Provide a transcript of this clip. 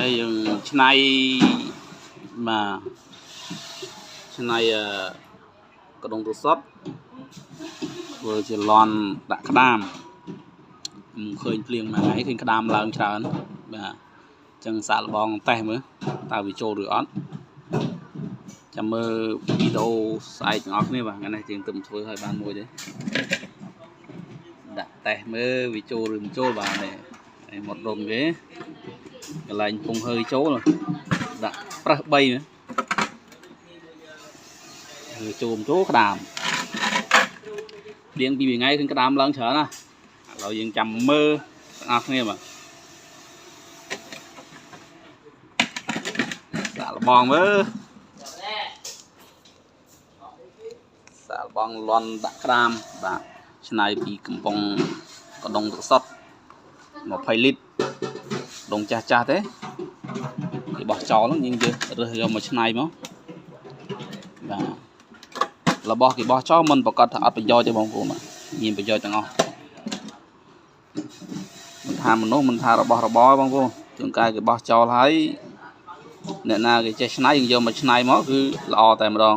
ហើយយើងឆ្នៃបាទឆ្នៃកដុងទូសុតធ្វើជាលន់ដាក់ក្តាមឃើញភ្លៀងមួយថ្ងៃឃើញក្តាមឡើងច្រើនបាទអញ្ចឹងសាកល្បងតេស្តមើលតើវាចូលឬអត់ចាំមើលវីដេអូស្អែកទាំងអស់គ្នាបាទថ្ងៃនេះយើងទៅធ្វើឲ្យបានមួយទេដាក់តេស្តមើលវាចូលឬមិនចូលបាទនេះមកដុំគេកន្លែងពងhơiចូលដាក់ប្រឹស3មើលចូលក្តាមព្រៀងពីថ្ងៃឃើញក្តាមឡើងច្រើនណាឥឡូវយើងចាំមើលទាំងអស់គ្នាបាទសាកល្បងមើលសាកល្បងលន់ដាក់ក្តាមបាទឆ្នៃពីកំប៉ុងកដុងទឹកសុទ្ធ20លីត្រដុងចាស់ទេគេបោះចោលហ្នឹងយើងរើសយកមកឆ្នៃមកបាទរបស់គេបោះចោលមិនប្រកាសថាអត់ប្រយោជន៍ទេបងប្អូនបាទមានប្រយោជន៍ទាំងអស់មិនថាមនុស្សមិនថារបស់របរបងប្អូនជួនកាលគេបោះចោលហើយអ្នកណាគេចេះឆ្នៃយើងយកមកឆ្នៃមកគឺល្អតែម្ដង